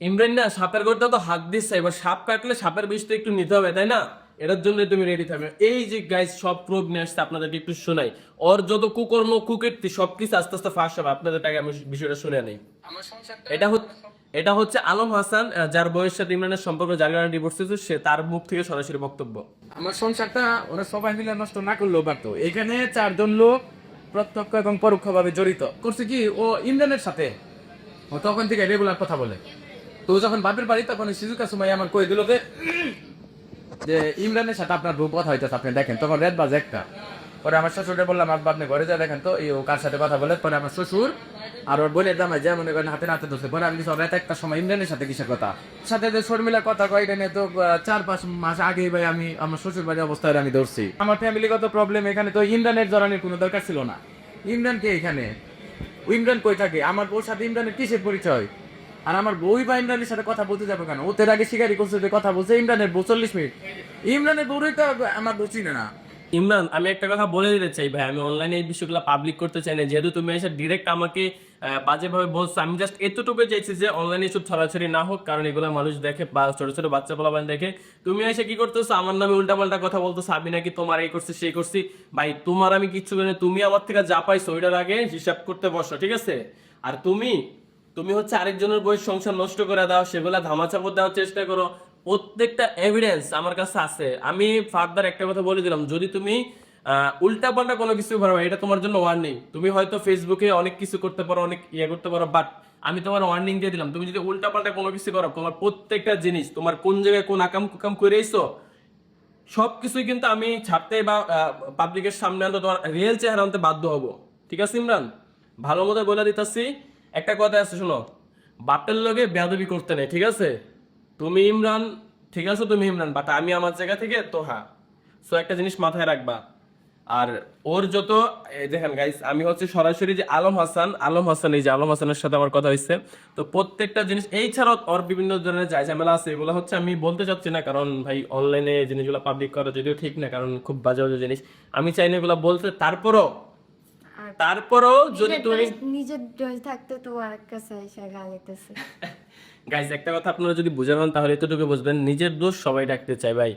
ইমরান না সাপের গর্তে তো হাত দিচ্ছে, এবার সাপ কাটলে সাপের বিষ তো একটু নিতে হবে তাই না? এটার জন্য তুমি রেডি থাকবে। এই যে গাইস সব প্রুফ নিয়ে আসছে, আপনাদেরকে একটু শোনাই। ওর যত কুকর্ম কুকীর্তি সবকিছু আস্তে আস্তে ফাঁস হবে, আপনাদের টাকা আমি বিষয়টা শুনে নেই। আমার সংসারটা এটা হচ্ছে এটা হচ্ছে আলম হাসান, যার বয়সের সাথে ইমরানের সম্পর্ক, যার কারণে ডিভোর্স হয়েছে, সে তার মুখ থেকে সরাসরি বক্তব্য। আমার সংসারটা ওরা সবাই মিলে নষ্ট না করলেও পারতো। এখানে 4 জন লোক প্রত্যক্ষ এবং পরোক্ষভাবে জড়িত। করছে কি, ও ইমরানের সাথে ও তখন থেকে রেগুলার কথা বলে। তো ও যখন বাপের বাড়ি, তখন ওই সিজুকা সময় আমার কই দিল যে ইমরানের সাথে আপনার বউ কথা হইতেছে, আপনি দেখেন। তখন রাত বাজে 1টা। পরে আমার শ্বশুরকে বললাম, আব্বা আপনি ঘরে যা দেখেন তো এই ও কার সাথে কথা বলে। পরে আমার শ্বশুর আর ওর বোনের জামাই যা মনে করেন হাতে হাতে ধরছে। পরে আমি কিছু রাত 1টার সময় ইমরানের সাথে কিসের কথা, সাথে যে শর্মিলা কথা কয়, এটা নিয়ে তো 4-5 মাস আগেই ভাই আমি আমার শ্বশুর বাড়ির অবস্থায় আমি ধরছি। আমার ফ্যামিলিগত প্রবলেম, এখানে তো ইমরানের জড়ানির কোনো দরকার ছিল না। ইমরান কে এখানে? ইমরান কই থাকে? আমার বউর সাথে ইমরানের কিসের পরিচয়? আর আমার বউই বা ইমরানের সাথে কথা বলতে যাবে কেন? ওদের আগে শিকারি করছে যে কথা বলছে ইমরানের বউ 40 মিনিট। ইমরানের বউরই তো আমার বউ চিনে না। ইমরান, আমি একটা কথা বলে দিতে চাই ভাই, আমি অনলাইনে এই বিষয়গুলো পাবলিক করতে চাই না, যেহেতু তুমি এসে ডিরেক্ট আমাকে বাজেভাবে বলছো। আমি জাস্ট এতটুকু চাইছি যে অনলাইনে সব ছড়াছড়ি না হোক, কারণ এগুলো মানুষ দেখে বা ছোট ছোট বাচ্চা পোলাপান দেখে। তুমি এসে কি করতেছো, আমার নামে উল্টাপাল্টা কথা বলতেছো, আমি নাকি তোমার এই করছি সেই করছি। ভাই তোমার আমি কিচ্ছু করি না, তুমি আমার থেকে যা পাইছো ওইটার আগে হিসাব করতে বসো, ঠিক আছে? আর তুমি তুমি হচ্ছে আরেকজনের বই সংসার নষ্ট করে দাও, সেগুলা ধামাচাপা দেওয়ার চেষ্টা করো। প্রত্যেকটা এভিডেন্স আমার কাছে আছে। আমি ফার্দার একটা কথা বলে দিলাম, যদি তুমি উল্টা পাল্টা কোনো কিছু করো, এটা তোমার জন্য ওয়ার্নিং। তুমি হয়তো ফেসবুকে অনেক কিছু করতে পারো, অনেক ইয়ে করতে পারো, বাট আমি তোমার ওয়ার্নিং দিয়ে দিলাম, তুমি যদি উল্টা পাল্টা কোনো কিছু করো, তোমার প্রত্যেকটা জিনিস, তোমার কোন জায়গায় কোন আকাম কুকাম করে এসো, সবকিছুই কিন্তু আমি ছাড়তে বা পাবলিকের সামনে আনতে, তোমার রিয়েল চেহারা আনতে বাধ্য হব। ঠিক আছে ইমরান, ভালো মতো বলে দিতেছি। একটা কথা আছে শোনো, বাপের লগে বেয়াদবি করতে নেই, ঠিক আছে? তুমি ইমরান, ঠিক আছে তুমি ইমরান, বাট আমি আমার জায়গা থেকে তো হ্যাঁ। সো একটা জিনিস মাথায় রাখবা। আর ওর যত দেখেন গাইস, আমি হচ্ছে সরাসরি যে আলম হাসান, এই যে আলম হাসানের সাথে আমার কথা হয়েছে। তো প্রত্যেকটা জিনিস এই ছাড়াও ওর বিভিন্ন ধরনের যায় ঝামেলা আছে, এগুলো হচ্ছে আমি বলতে চাচ্ছি না, কারণ ভাই অনলাইনে জিনিসগুলো পাবলিক করা যদিও ঠিক না, কারণ খুব বাজে বাজে জিনিস। আমি চাই না এগুলো বলতে, তারপরও আর তারপরও যদি তুমি নিজের দোষ থাকতে তো আর কাছে এসে গালাইতেছে। গাইজ একটা কথা আপনারা যদি বুঝে নেন তাহলে এতটুকু বুঝবেন, নিজের দোষ সবাই ডাকতে চায় ভাই।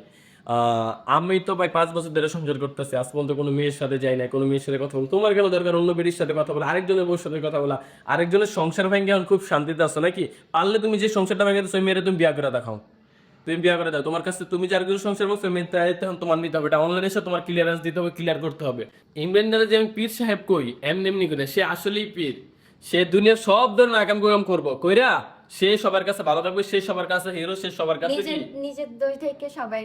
আমি তো ভাই 5 বছর ধরে সংসার করতেছি, আজ পর্যন্ত কোনো মেয়ের সাথে যাই না, কোনো মেয়ের সাথে কথা বল। তোমার কেন দরকার অন্য বেরির সাথে কথা বলা, আরেকজনের বউর সাথে কথা বলা, আরেকজনের সংসার ভেঙে এখন খুব শান্তিতে আছো নাকি? পারলে তুমি যে সংসারটা ভেঙে দিচ্ছ ওই মেয়েরে তুমি বিয়ে করে দেখাও, তুমি বিয়ে করে দাও। তোমার কাছে তুমি যার কিছু সংসার বলছো মেয়ের দায়িত্ব এখন তোমার নিতে হবে, এটা অনলাইনে এসে তোমার ক্লিয়ারেন্স দিতে হবে, ক্লিয়ার করতে হবে। ইমরানের যে আমি পীর সাহেব কই, এমনি এমনি করে সে আসলেই পীর। সে দুনিয়ার সব ধরনের আকাম কুকাম করবো কইরা, সে সবার কাছে ভালো থাকবে, সে সবার কাছে হিরো, সে সবার কাছে কি। নিজের দোষ থেকে সবাই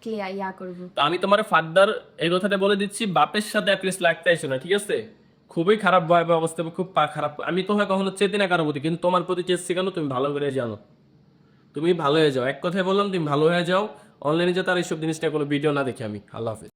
ক্লিয়ার করবো। তো আমি তোমার ফার্দার এই কথাটা বলে দিচ্ছি, বাপের সাথে অ্যাটলিস্ট লাগতে আইসো না, ঠিক আছে? খুবই খারাপ ভয়াবহ অবস্থা, খুব খারাপ। আমি তো হয় কখনো চেতি না কারো প্রতি, কিন্তু তোমার প্রতি চেয়েছি কেন তুমি ভালো করে জানো। তুমি ভালো হয়ে যাও, এক কথায় বললাম তুমি ভালো হয়ে যাও। অনলাইনে যাতে আর এইসব জিনিসটা কোনো ভিডিও না দেখি আমি। আল্লাহ হাফেজ।